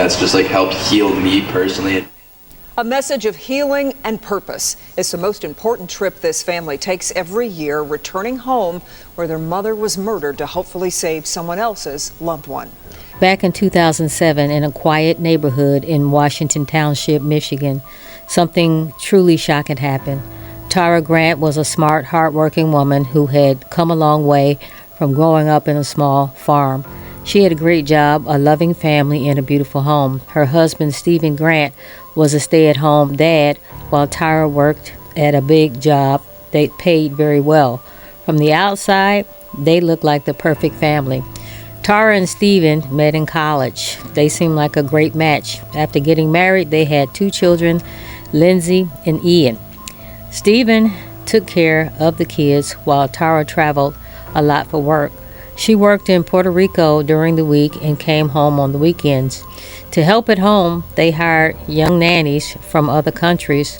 That's just like helped heal me personally. A message of healing and purpose is the most important trip this family takes every year, returning home where their mother was murdered to hopefully save someone else's loved one. Back in 2007, in a quiet neighborhood in Washington Township, Michigan, something truly shocking happened. Tara Grant was a smart, hardworking woman who had come a long way from growing up in a small farm. She had a great job, a loving family, and a beautiful home. Her husband, Stephen Grant, was a stay-at-home dad, while Tara worked at a big job that paid very well. From the outside, they looked like the perfect family. Tara and Stephen met in college. They seemed like a great match. After getting married, they had 2 children, Lindsay and Ian. Stephen took care of the kids while Tara traveled a lot for work. She worked in Puerto Rico during the week and came home on the weekends. To help at home, they hired young nannies from other countries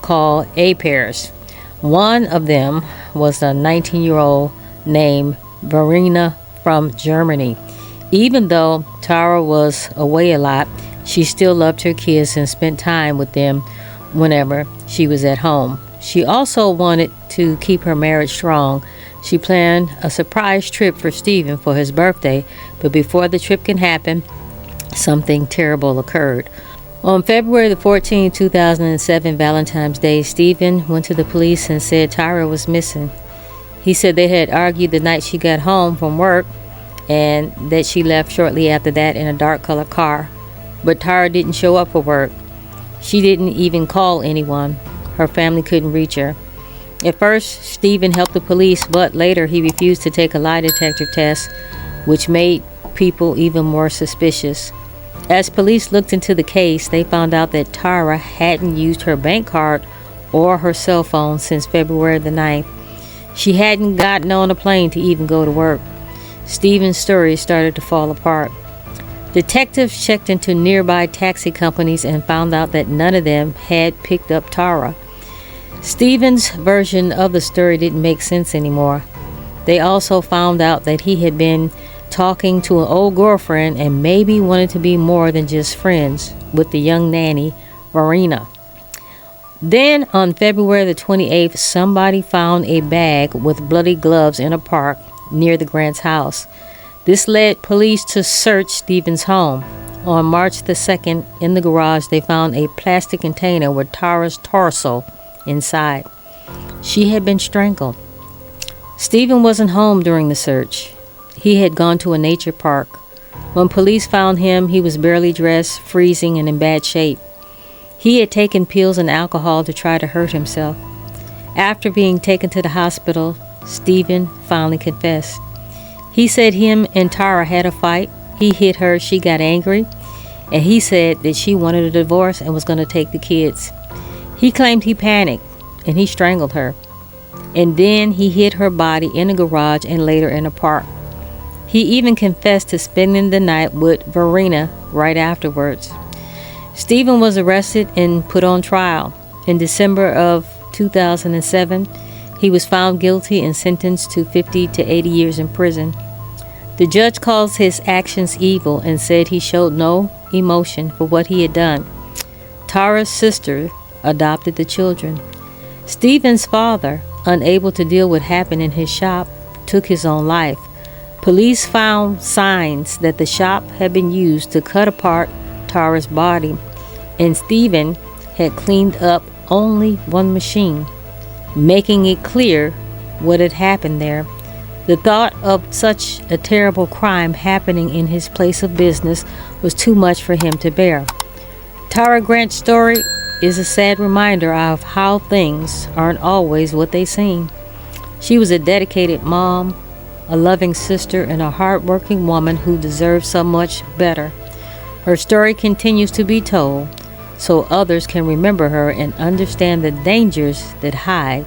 called au pairs. One of them was a 19-year-old named Verena from Germany. Even though Tara was away a lot, she still loved her kids and spent time with them whenever she was at home. She also wanted to keep her marriage strong. She planned a surprise trip for Stephen for his birthday, but before the trip can happen, something terrible occurred. On February the 14th, 2007, Valentine's Day, Stephen went to the police and said Tara was missing. He said they had argued the night she got home from work and that she left shortly after that in a dark-colored car. But Tara didn't show up for work. She didn't even call anyone. Her family couldn't reach her. At first, Stephen helped the police, but later he refused to take a lie detector test, which made people even more suspicious. As police looked into the case, they found out that Tara hadn't used her bank card or her cell phone since February the 9th. She hadn't gotten on a plane to even go to work. Stephen's story started to fall apart. Detectives checked into nearby taxi companies and found out that none of them had picked up Tara. Stephen's version of the story didn't make sense anymore. They also found out that he had been talking to an old girlfriend and maybe wanted to be more than just friends with the young nanny, Verena. Then, on February the 28th, somebody found a bag with bloody gloves in a park near the Grant's house. This led police to search Stephen's home. On March the 2nd, in the garage, they found a plastic container with Tara's torso inside. She had been strangled. Stephen wasn't home during the search. He had gone to a nature park. When police found him, he was barely dressed, freezing, and in bad shape. He had taken pills and alcohol to try to hurt himself. After being taken to the hospital, Stephen finally confessed. He said him and Tara had a fight. He hit her, she got angry, and he said that she wanted a divorce and was going to take the kids. He claimed he panicked and he strangled her. And then he hid her body in a garage and later in a park. He even confessed to spending the night with Verena right afterwards. Stephen was arrested and put on trial. In December of 2007, he was found guilty and sentenced to 50 to 80 years in prison. The judge calls his actions evil and said he showed no emotion for what he had done. Tara's sister adopted the children. Stephen's father, unable to deal with what happened in his shop, took his own life. Police found signs that the shop had been used to cut apart Tara's body, and Stephen had cleaned up only one machine, making it clear what had happened there. The thought of such a terrible crime happening in his place of business was too much for him to bear. Tara Grant's story is a sad reminder of how things aren't always what they seem. She was a dedicated mom, a loving sister, and a hardworking woman who deserves so much better. Her story continues to be told so others can remember her and understand the dangers that hide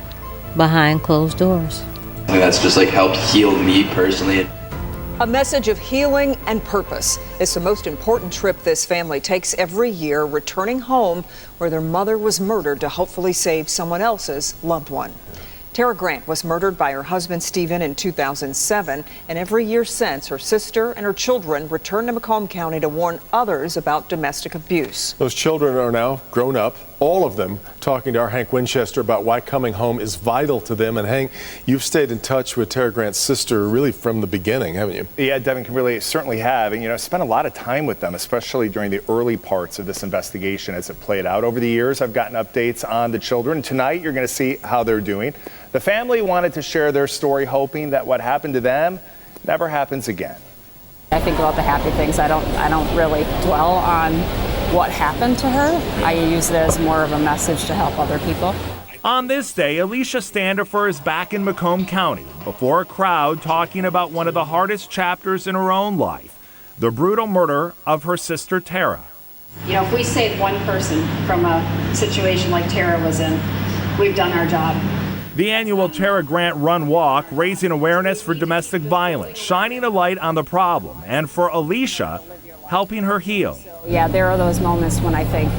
behind closed doors. That's just like helped heal me personally. A message of healing and purpose is the most important trip this family takes every year, returning home where their mother was murdered to hopefully save someone else's loved one. Tara Grant was murdered by her husband Stephen in 2007, and every year since, her sister and her children returned to Macomb County to warn others about domestic abuse. Those children are now grown up, all of them, talking to our Hank Winchester about why coming home is vital to them. And Hank, you've stayed in touch with Tara Grant's sister really from the beginning, haven't you? Yeah, Devin can really certainly have. And, spent a lot of time with them, especially during the early parts of this investigation as it played out. Over the years, I've gotten updates on the children. Tonight, you're going to see how they're doing. The family wanted to share their story, hoping that what happened to them never happens again. I think about the happy things. I don't really dwell on what happened to her. I use it as more of a message to help other people. On this day, Alicia Standerfer is back in Macomb County before a crowd talking about one of the hardest chapters in her own life, the brutal murder of her sister Tara. If we save one person from a situation like Tara was in, we've done our job. The annual Tara Grant Run Walk, raising awareness for domestic violence, shining a light on the problem, and for Alicia, helping her heal. Yeah, there are those moments when I think,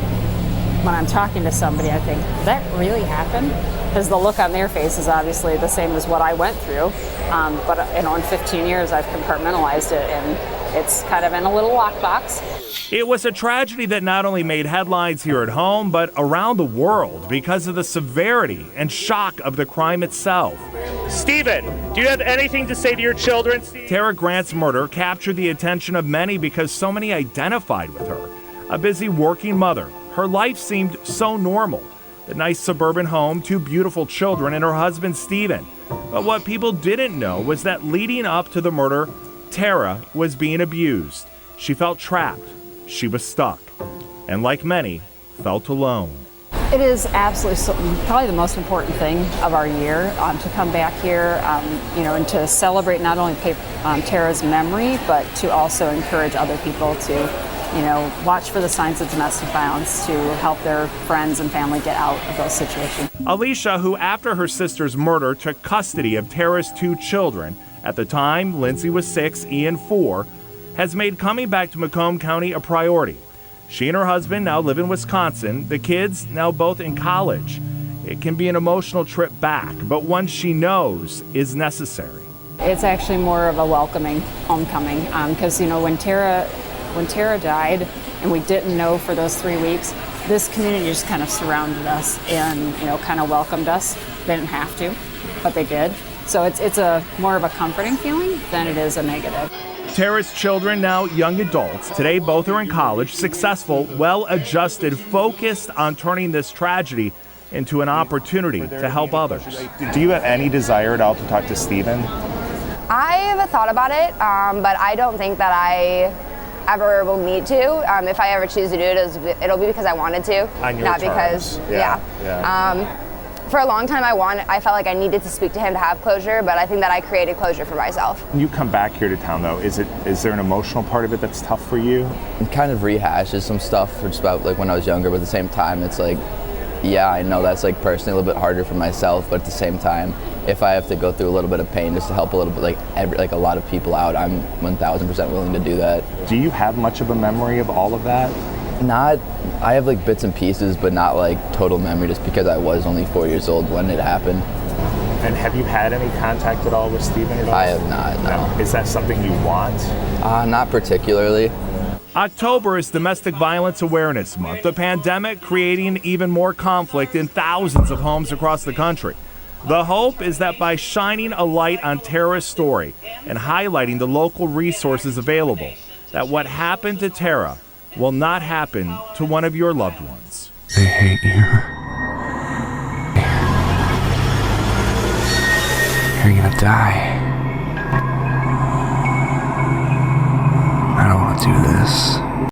when I'm talking to somebody, I think, did that really happen? Because the look on their face is obviously the same as what I went through. But in 15 years, I've compartmentalized it, and it's kind of in a little lockbox. It was a tragedy that not only made headlines here at home, but around the world because of the severity and shock of the crime itself. Stephen, do you have anything to say to your children? Tara Grant's murder captured the attention of many because so many identified with her. A busy working mother, her life seemed so normal. The nice suburban home, 2 beautiful children, and her husband Stephen. But what people didn't know was that leading up to the murder, Tara was being abused. She felt trapped. She was stuck. And like many, felt alone. It is absolutely probably the most important thing of our year to come back here, and to celebrate not only Tara's memory, but to also encourage other people to, watch for the signs of domestic violence, to help their friends and family get out of those situations. Alicia, who after her sister's murder took custody of Tara's 2 children, at the time Lindsay was 6, Ian 4, has made coming back to Macomb County a priority. She and her husband now live in Wisconsin, the kids now both in college. It can be an emotional trip back, but one she knows is necessary. It's actually more of a welcoming homecoming, because when Tara died and we didn't know for those 3 weeks, this community just kind of surrounded us and kind of welcomed us. They didn't have to, but they did. So it's a more of a comforting feeling than it is a negative. Tara's children, now young adults, today both are in college, successful, well-adjusted, focused on turning this tragedy into an opportunity to help others. Do you have any desire at all to talk to Stephen? I've thought about it, but I don't think that I ever will need to. If I ever choose to do it, it'll be because I wanted to, on your not terms. because, yeah. For a long time, I felt like I needed to speak to him to have closure, but I think that I created closure for myself. When you come back here to town, though, is there an emotional part of it that's tough for you? It kind of rehashes some stuff just about like when I was younger, but at the same time, it's like, yeah, I know that's like personally a little bit harder for myself, but at the same time, if I have to go through a little bit of pain just to help a little bit, like a lot of people out, I'm 1,000% willing to do that. Do you have much of a memory of all of that? I have like bits and pieces, but not like total memory, just because I was only 4 years old when it happened. And have you had any contact at all with Stephen at all? I have not, no. Is that something you want? Not particularly. October is Domestic Violence Awareness Month, the pandemic creating even more conflict in thousands of homes across the country. The hope is that by shining a light on Tara's story and highlighting the local resources available, that what happened to Tara will not happen to one of your loved ones. They hate you. You're gonna die.